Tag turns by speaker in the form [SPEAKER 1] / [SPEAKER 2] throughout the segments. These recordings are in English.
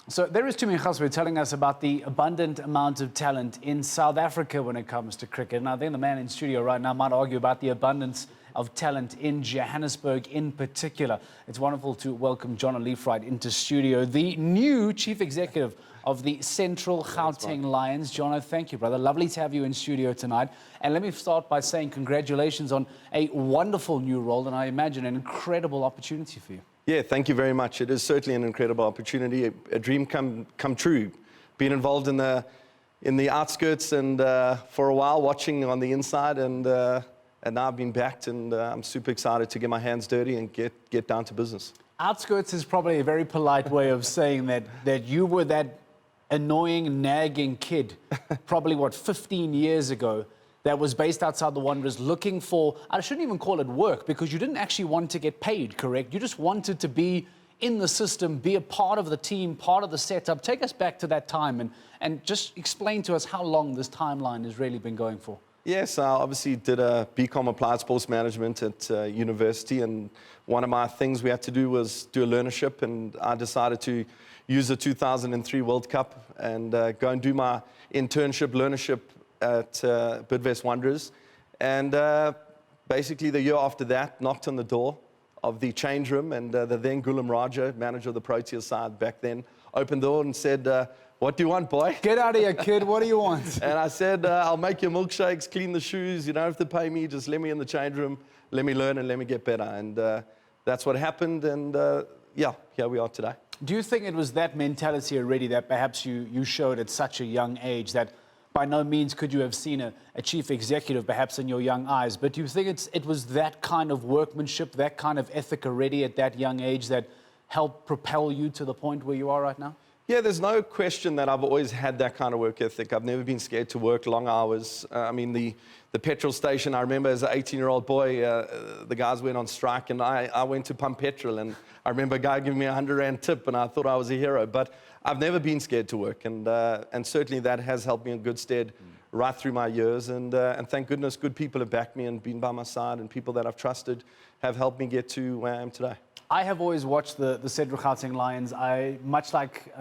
[SPEAKER 1] So there is Tumi Khaswe telling us about the abundant amount of talent in South Africa when it comes to cricket. And I think the man in studio right now might argue about the abundance of talent in Johannesburg in particular. It's wonderful to welcome Jono Leaf-Wright into studio, the new chief executive of the Central Gauteng Lions. Jono, thank you, brother. Lovely to have you in studio tonight. And let me start by saying congratulations on a wonderful new role and I imagine an incredible opportunity for you.
[SPEAKER 2] Yeah, thank you very much. It is certainly an incredible opportunity, a dream come true. Being involved in the outskirts and for a while watching on the inside, and now I've been backed, and I'm super excited to get my hands dirty and get down to business.
[SPEAKER 1] Outskirts is probably a very polite way of saying that you were that annoying, nagging kid, probably, 15 years ago, that was based outside the Wanderers looking for, I shouldn't even call it work, because you didn't actually want to get paid, correct? You just wanted to be in the system, be a part of the team, part of the setup. Take us back to that time and just explain to us how long this timeline has really been going for.
[SPEAKER 2] Yes, I obviously did a BCom Applied Sports Management at university, and one of my things we had to do was do a learnership, and I decided to use the 2003 World Cup and go and do my internship, learnership at Bidvest Wanderers. And basically the year after that, knocked on the door of the change room, and the then Gulam Raja, manager of the Proteas side back then, opened the door and said, "What do you want, boy?"
[SPEAKER 1] Get out of here, kid. What do you want?
[SPEAKER 2] And I said, "I'll make your milkshakes, clean the shoes. You don't have to pay me. Just let me in the change room, let me learn, and let me get better." And that's what happened. And yeah, here we are today.
[SPEAKER 1] Do you think it was that mentality already that perhaps you showed at such a young age, that by no means could you have seen a chief executive perhaps in your young eyes, but do you think it was that kind of workmanship, that kind of ethic already at that young age that helped propel you to the point where you are right now?
[SPEAKER 2] Yeah, there's no question that I've always had that kind of work ethic. I've never been scared to work long hours. I mean, the petrol station, I remember as an 18-year-old boy, the guys went on strike, and I went to pump petrol, and I remember a guy giving me a 100 Rand tip, and I thought I was a hero. But I've never been scared to work, and certainly that has helped me in good stead right through my years. And thank goodness good people have backed me and been by my side, and people that I've trusted have helped me get to where I am today.
[SPEAKER 1] I have always watched the Central Gauteng Lions. Much like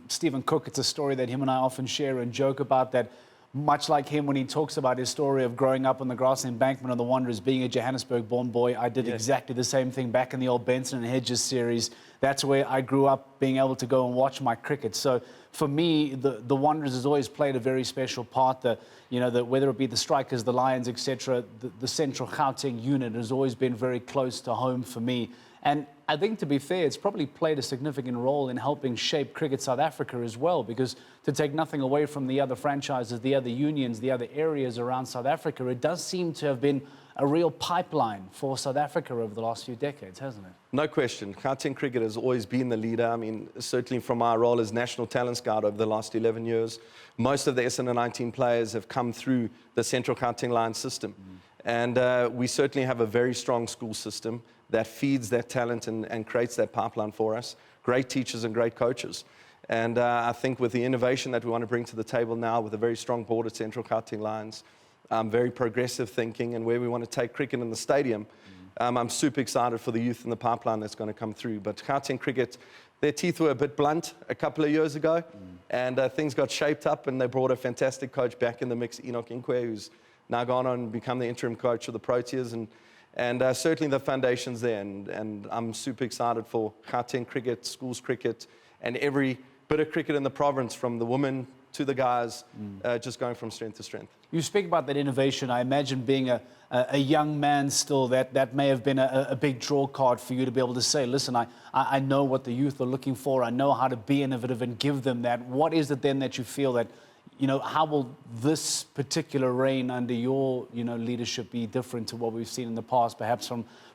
[SPEAKER 1] Stephen Cook, it's a story that him and I often share and joke about, that much like him when he talks about his story of growing up on the grass embankment of the Wanderers, being a Johannesburg-born boy, I did exactly the same thing back in the old Benson and Hedges series. That's where I grew up, being able to go and watch my cricket. So for me, the Wanderers has always played a very special part. Whether it be the Strikers, the Lions, etc., the Central Gauteng unit has always been very close to home for me. And I think, to be fair, it's probably played a significant role in helping shape Cricket South Africa as well, because to take nothing away from the other franchises, the other unions, the other areas around South Africa, it does seem to have been a real pipeline for South Africa over the last few decades, hasn't it?
[SPEAKER 2] No question. Gauteng Cricket has always been the leader. I mean, certainly from my role as National Talent Scout over the last 11 years, most of the SN19 players have come through the Central Gauteng Lions system. And we certainly have a very strong school system that feeds that talent and creates that pipeline for us. Great teachers and great coaches. And I think with the innovation that we want to bring to the table now, with a very strong board at Central Gauteng Lions, very progressive thinking, and where we want to take cricket in the stadium, I'm super excited for the youth in the pipeline that's going to come through. But Gauteng Cricket, their teeth were a bit blunt a couple of years ago, and things got shaped up, and they brought a fantastic coach back in the mix, Enoch Inkwe, who's now gone on and become the interim coach of the Proteas, and certainly the foundation's there, and I'm super excited for Gauteng Cricket, schools cricket, and every bit of cricket in the province, from the women to the guys, just going from strength to strength.
[SPEAKER 1] You speak about that innovation. I imagine, being a young man still, that may have been a big draw card for you to be able to say, listen, I know what the youth are looking for, I know how to be innovative and give them that. What is it then that you feel that, how will this particular reign under your, leadership be different to what we've seen in the past, perhaps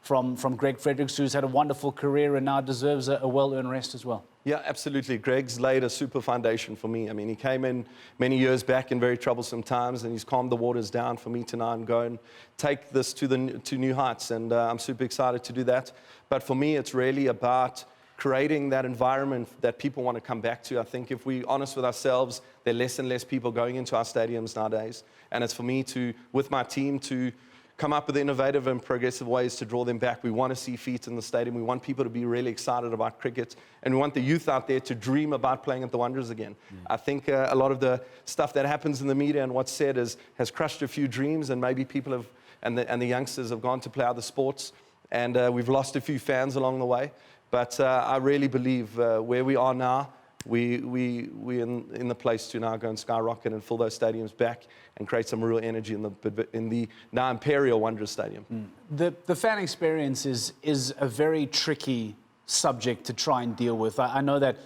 [SPEAKER 1] from Greg Fredericks, who's had a wonderful career and now deserves a well-earned rest as well?
[SPEAKER 2] Yeah, absolutely. Greg's laid a super foundation for me. I mean, he came in many years back in very troublesome times, and he's calmed the waters down for me to now go and take this to new heights, and I'm super excited to do that. But for me, it's really about creating that environment that people want to come back to. I think if we're honest with ourselves, there are less and less people going into our stadiums nowadays. And it's for me to, with my team, to come up with innovative and progressive ways to draw them back. We want to see feet in the stadium. We want people to be really excited about cricket. And we want the youth out there to dream about playing at the Wanderers again. I think a lot of the stuff that happens in the media and what's said has crushed a few dreams, and maybe people have, and the youngsters have gone to play other sports. And we've lost a few fans along the way. But I really believe where we are now, we're in the place to now go and skyrocket and fill those stadiums back and create some real energy in the now Imperial Wanderers Stadium.
[SPEAKER 1] The fan experience is a very tricky subject to try and deal with. I know that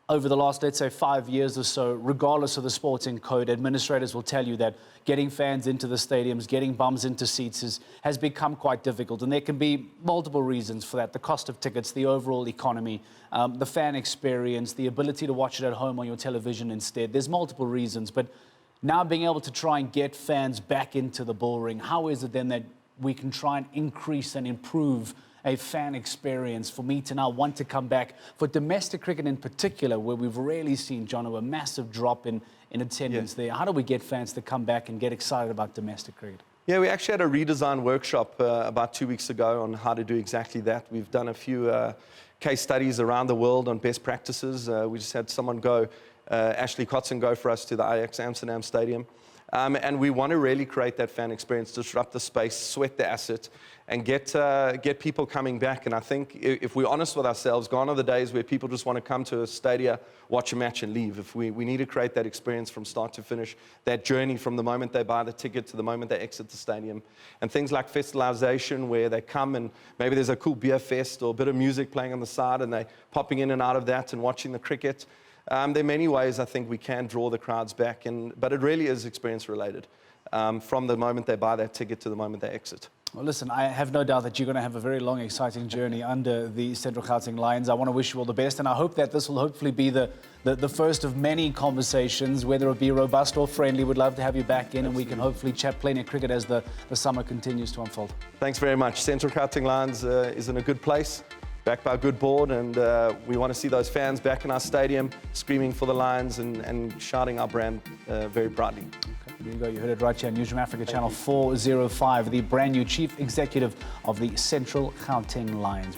[SPEAKER 1] over the last, let's say, 5 years or so, regardless of the sporting code, administrators will tell you that getting fans into the stadiums, getting bums into seats has become quite difficult. And there can be multiple reasons for that. The cost of tickets, the overall economy, the fan experience, the ability to watch it at home on your television instead. There's multiple reasons. But now being able to try and get fans back into the bullring, how is it then that we can try and increase and improve a fan experience for me to now want to come back for domestic cricket in particular, where we've really seen, Jono, a massive drop in attendance there? How do we get fans to come back and get excited about domestic cricket?
[SPEAKER 2] Yeah, we actually had a redesign workshop about 2 weeks ago on how to do exactly that. We've done a few case studies around the world on best practices. We just had someone go, Ashley Kotzen, go for us to the Ajax Amsterdam Stadium. And we want to really create that fan experience, disrupt the space, sweat the asset, and get people coming back. And I think if we're honest with ourselves, gone are the days where people just want to come to a stadia, watch a match and leave. If we need to create that experience from start to finish, that journey from the moment they buy the ticket to the moment they exit the stadium. And things like festivalization, where they come and maybe there's a cool beer fest or a bit of music playing on the side and they're popping in and out of that and watching the cricket. There are many ways I think we can draw the crowds back, but it really is experience related, from the moment they buy that ticket to the moment they exit.
[SPEAKER 1] Well, listen, I have no doubt that you're going to have a very long, exciting journey under the Central Gauteng Lions. I want to wish you all the best, and I hope that this will hopefully be the first of many conversations, whether it be robust or friendly. We'd love to have you back in, and we can hopefully chat plenty of cricket as the summer continues to unfold.
[SPEAKER 2] Thanks very much. Central Gauteng Lions is in a good place, backed by a good board, and we want to see those fans back in our stadium, screaming for the Lions and shouting our brand very proudly.
[SPEAKER 1] Okay, there you go. You heard it right here on Newsroom Africa Channel 405, the brand new Chief Executive of the Central Gauteng Lions.